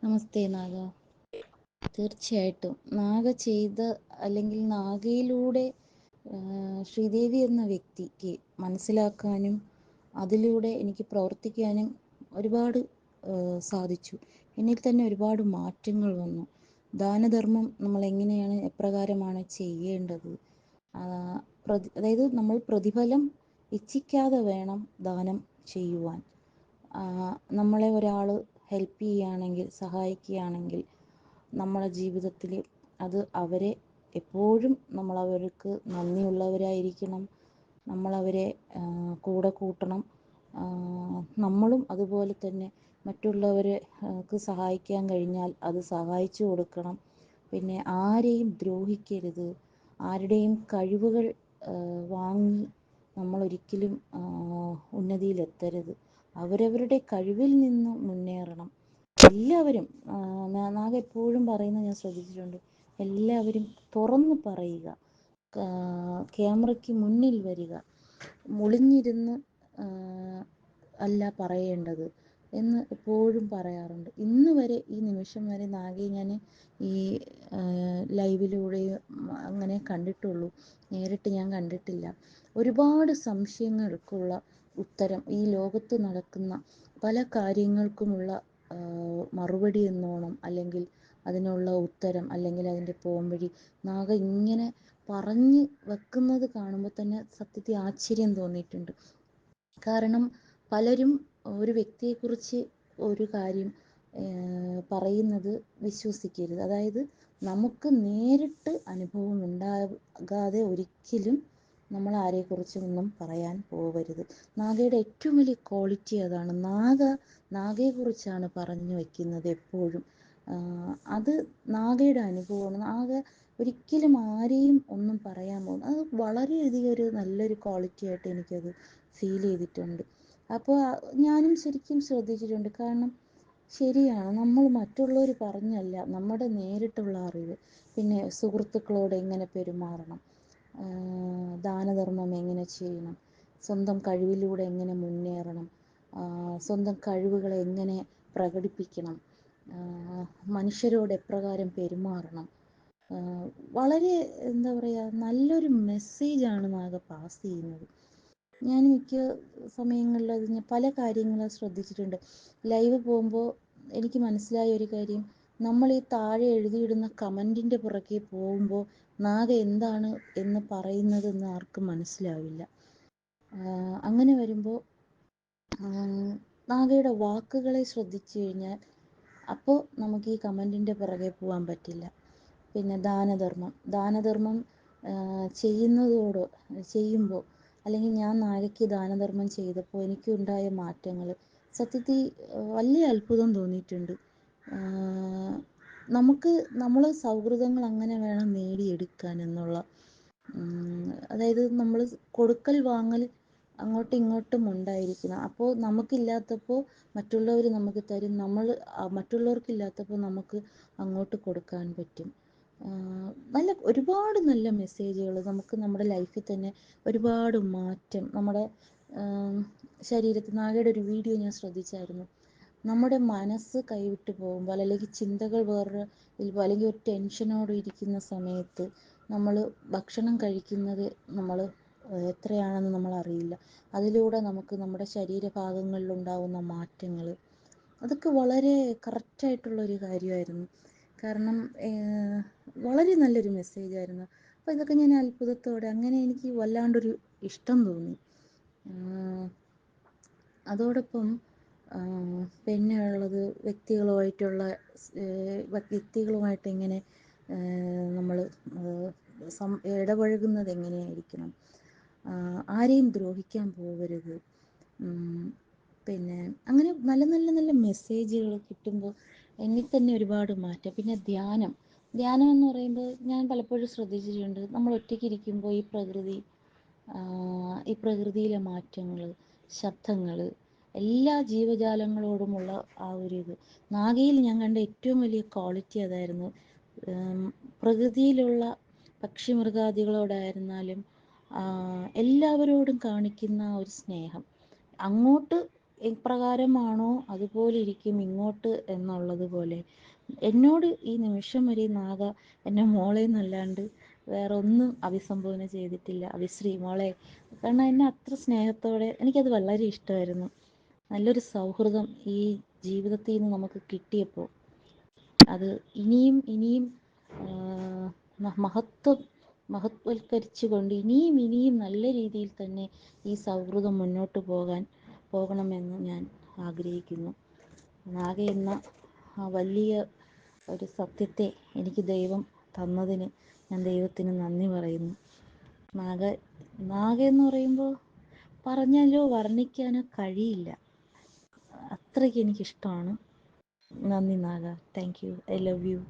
നമസ്തേ നാഗ. തീർച്ചയായിട്ടും നാഗ ചെയ്ത അല്ലെങ്കിൽ നാഗയിലൂടെ ശ്രീദേവി എന്ന വ്യക്തിക്ക് മനസ്സിലാക്കാനും അതിലൂടെ എനിക്ക് പ്രവർത്തിക്കാനും ഒരുപാട് സാധിച്ചു. എന്നിൽ തന്നെ ഒരുപാട് മാറ്റങ്ങൾ വന്നു. ദാനധർമ്മം നമ്മൾ എങ്ങനെയാണ് എപ്രകാരമാണ് ചെയ്യേണ്ടത്, അതായത് നമ്മൾ പ്രതിഫലം ഇച്ഛിക്കാതെ വേണം ദാനം ചെയ്യുവാൻ. നമ്മളെ ഒരാൾ ഹെൽപ്പ് ചെയ്യുകയാണെങ്കിൽ, സഹായിക്കുകയാണെങ്കിൽ നമ്മളെ ജീവിതത്തിൽ അത് അവരെ എപ്പോഴും നമ്മളവർക്ക് നന്ദിയുള്ളവരായിരിക്കണം. നമ്മളവരെ കൂടെ കൂട്ടണം. നമ്മളും അതുപോലെ തന്നെ മറ്റുള്ളവർക്ക് സഹായിക്കാൻ കഴിഞ്ഞാൽ അത് സഹായിച്ചു കൊടുക്കണം. പിന്നെ ആരെയും ദ്രോഹിക്കരുത്. ആരുടെയും കഴിവുകൾ വാങ്ങി നമ്മളൊരിക്കലും ഉന്നതിയിലെത്തരുത്. അവരവരുടെ കഴിവിൽ നിന്ന് മുന്നേറണം. എല്ലാവരും, നാഗ എപ്പോഴും പറയുന്നത് ഞാൻ ശ്രദ്ധിച്ചിട്ടുണ്ട്, എല്ലാവരും തുറന്ന് പറയുക, ക്യാമറയ്ക്ക് മുന്നിൽ വരിക, ഒളിഞ്ഞിരുന്ന് അല്ല പറയേണ്ടത് എന്ന് എപ്പോഴും പറയാറുണ്ട്. ഇന്ന് വരെ, ഈ നിമിഷം വരെ നാഗയെ ഞാൻ ഈ ലൈവിലൂടെ അങ്ങനെ കണ്ടിട്ടുള്ളൂ, നേരിട്ട് ഞാൻ കണ്ടിട്ടില്ല. ഒരുപാട് സംശയങ്ങൾക്കുള്ള ഉത്തരം, ഈ ലോകത്ത് നടക്കുന്ന പല കാര്യങ്ങൾക്കുമുള്ള മറുപടി എന്നോണം, അല്ലെങ്കിൽ അതിനുള്ള ഉത്തരം, അല്ലെങ്കിൽ അതിൻ്റെ പോംവഴി നാഗ ഇങ്ങനെ പറഞ്ഞ് വെക്കുന്നത് കാണുമ്പോൾ തന്നെ സത്യത്തിൽ ആശ്ചര്യം തോന്നിയിട്ടുണ്ട്. കാരണം പലരും ഒരു വ്യക്തിയെക്കുറിച്ച് ഒരു കാര്യം പറയുന്നത് വിശ്വസിക്കരുത്. അതായത് നമുക്ക് നേരിട്ട് അനുഭവം ഉണ്ടാകാതെ ഒരിക്കലും നമ്മൾ ആരെക്കുറിച്ചൊന്നും പറയാൻ പോകരുത്. നാഗയുടെ ഏറ്റവും വലിയ ക്വാളിറ്റി അതാണ്. നാഗയെക്കുറിച്ചാണ് പറഞ്ഞു വയ്ക്കുന്നത് എപ്പോഴും. അത് നാഗയുടെ അനുഭവമാണ്. നാഗ ഒരിക്കലും ആരെയും ഒന്നും പറയാൻ പോകുന്നത്, അത് വളരെയധികം ഒരു നല്ലൊരു ക്വാളിറ്റി ആയിട്ട് എനിക്കത് ഫീൽ ചെയ്തിട്ടുണ്ട്. അപ്പോൾ ഞാനും ശരിക്കും ശ്രദ്ധിച്ചിട്ടുണ്ട്. കാരണം ശരിയാണ്, നമ്മൾ മറ്റുള്ളവർ പറഞ്ഞല്ല, നമ്മുടെ നേരിട്ടുള്ള അറിവ്. പിന്നെ സുഹൃത്തുക്കളോട് എങ്ങനെ പെരുമാറണം, ദാനധർമ്മം എങ്ങനെ ചെയ്യണം, സ്വന്തം കഴിവിലൂടെ എങ്ങനെ മുന്നേറണം, സ്വന്തം കഴിവുകളെ എങ്ങനെ പ്രകടിപ്പിക്കണം, മനുഷ്യരോട് എപ്രകാരം പെരുമാറണം, വളരെ എന്താ പറയുക, നല്ലൊരു മെസ്സേജാണ് നാഗ പാസ് ചെയ്യുന്നത്. ഞാൻ മിക്ക സമയങ്ങളിൽ അതിന് പല കാര്യങ്ങളും ശ്രദ്ധിച്ചിട്ടുണ്ട്. ലൈവ് പോകുമ്പോൾ എനിക്ക് മനസ്സിലായ ഒരു കാര്യം, നമ്മൾ ഈ താഴെ എഴുതിയിടുന്ന കമൻറ്റിൻ്റെ പുറകെ പോകുമ്പോൾ നാഗ എന്താണ് എന്ന് പറയുന്നതെന്ന് ആർക്കും മനസ്സിലാവില്ല. അങ്ങനെ വരുമ്പോൾ നാഗയുടെ വാക്കുകളെ ശ്രദ്ധിച്ചു കഴിഞ്ഞാൽ അപ്പോൾ നമുക്ക് ഈ കമൻറ്റിൻ്റെ പുറകെ പോകാൻ പറ്റില്ല. പിന്നെ ദാനധർമ്മം ചെയ്യുമ്പോൾ, അല്ലെങ്കിൽ ഞാൻ നാഗയ്ക്ക് ദാനധർമ്മം ചെയ്തപ്പോൾ എനിക്കുണ്ടായ മാറ്റങ്ങൾ സത്യത്തിൽ വലിയ അത്ഭുതം തോന്നിയിട്ടുണ്ട്. നമ്മൾ സൗഹൃദങ്ങൾ അങ്ങനെ വേണം നേടിയെടുക്കാൻ എന്നുള്ള, അതായത് നമ്മൾ കൊടുക്കൽ വാങ്ങൽ അങ്ങോട്ടും ഇങ്ങോട്ടും ഉണ്ടായിരിക്കണം. അപ്പോൾ നമുക്കില്ലാത്തപ്പോൾ മറ്റുള്ളവർ നമുക്ക് തരും, നമ്മൾ മറ്റുള്ളവർക്കില്ലാത്തപ്പോൾ നമുക്ക് അങ്ങോട്ട് കൊടുക്കാൻ പറ്റും. ഒരുപാട് നല്ല മെസ്സേജുകൾ നമുക്ക് നമ്മുടെ ലൈഫിൽ തന്നെ ഒരുപാട് മാറ്റം നമ്മുടെ ശരീരത്തിൽ. നാഗയുടെ ഒരു വീഡിയോ ഞാൻ ശ്രദ്ധിച്ചായിരുന്നു. നമ്മുടെ മനസ്സ് കൈവിട്ട് പോകുമ്പോൾ, അല്ലെങ്കിൽ ചിന്തകൾ അല്ലെങ്കിൽ ഒരു ടെൻഷനോടെ ഇരിക്കുന്ന സമയത്ത് നമ്മൾ ഭക്ഷണം കഴിക്കുന്നത് നമ്മൾ എത്രയാണെന്ന് നമ്മൾ അറിയില്ല. അതിലൂടെ നമുക്ക് നമ്മുടെ ശരീരഭാഗങ്ങളിലുണ്ടാകുന്ന മാറ്റങ്ങൾ, അതൊക്കെ വളരെ കറക്റ്റായിട്ടുള്ളൊരു കാര്യമായിരുന്നു. കാരണം വളരെ നല്ലൊരു മെസ്സേജായിരുന്നു. അപ്പോൾ ഇതൊക്കെ ഞാൻ അത്ഭുതത്തോടെ, അങ്ങനെ എനിക്ക് വല്ലാണ്ടൊരു ഇഷ്ടം തോന്നി. അതോടൊപ്പം പിന്നെ ഉള്ളത് വ്യക്തികളുമായിട്ട് എങ്ങനെ നമ്മൾ ഇടപഴകുന്നത് എങ്ങനെയായിരിക്കണം, ആരെയും ദ്രോഹിക്കാൻ പോകരുത്. പിന്നെ അങ്ങനെ നല്ല നല്ല നല്ല മെസ്സേജുകൾ കിട്ടുമ്പോൾ എന്നിൽ തന്നെ ഒരുപാട് മാറ്റം. പിന്നെ ധ്യാനം എന്ന് പറയുമ്പോൾ ഞാൻ പലപ്പോഴും ശ്രദ്ധിച്ചിട്ടുണ്ട്, നമ്മൾ ഒറ്റയ്ക്ക് ഇരിക്കുമ്പോൾ ഈ പ്രകൃതിയിലെ മാറ്റങ്ങൾ, ശബ്ദങ്ങൾ, എല്ലാ ജീവജാലങ്ങളോടുമുള്ള ആ ഒരു ഇത്, നാഗയിൽ ഞാൻ കണ്ട ഏറ്റവും വലിയ ക്വാളിറ്റി അതായിരുന്നു. പ്രകൃതിയിലുള്ള പക്ഷി മൃഗാദികളോടായിരുന്നാലും എല്ലാവരോടും കാണിക്കുന്ന ഒരു സ്നേഹം. അങ്ങോട്ട് എപ്രകാരമാണോ അതുപോലെ ഇരിക്കും ഇങ്ങോട്ട് എന്നുള്ളത് പോലെ എന്നോട് ഈ നിമിഷം വരെ നാഗ എന്നെ മോളെ എന്നല്ലാണ്ട് വേറെ ഒന്നും അഭിസംബോധന ചെയ്തിട്ടില്ല. അഭിശ്രീ മോളെ, കാരണം എന്നെ അത്ര സ്നേഹത്തോടെ, എനിക്കത് വളരെ ഇഷ്ടമായിരുന്നു. നല്ലൊരു സൗഹൃദം ഈ ജീവിതത്തിൽ നിന്ന് നമുക്ക് കിട്ടിയപ്പോൾ അത് ഇനിയും ഇനിയും മഹത്വൽക്കരിച്ചുകൊണ്ട് ഇനിയും ഇനിയും നല്ല രീതിയിൽ തന്നെ ഈ സൗഹൃദം മുന്നോട്ട് പോകണമെന്ന് ഞാൻ ആഗ്രഹിക്കുന്നു. നാഗ എന്ന ആ വലിയ ഒരു സത്യത്തെ എനിക്ക് ദൈവം തന്നതിന് ഞാൻ ദൈവത്തിന് നന്ദി പറയുന്നു. നാഗ എന്ന് പറയുമ്പോൾ പറഞ്ഞാലോ വർണ്ണിക്കാനോ കഴിയില്ല, അത്രയ്ക്ക് എനിക്കിഷ്ടമാണ്. നന്ദി Naga. Thank you. I love U.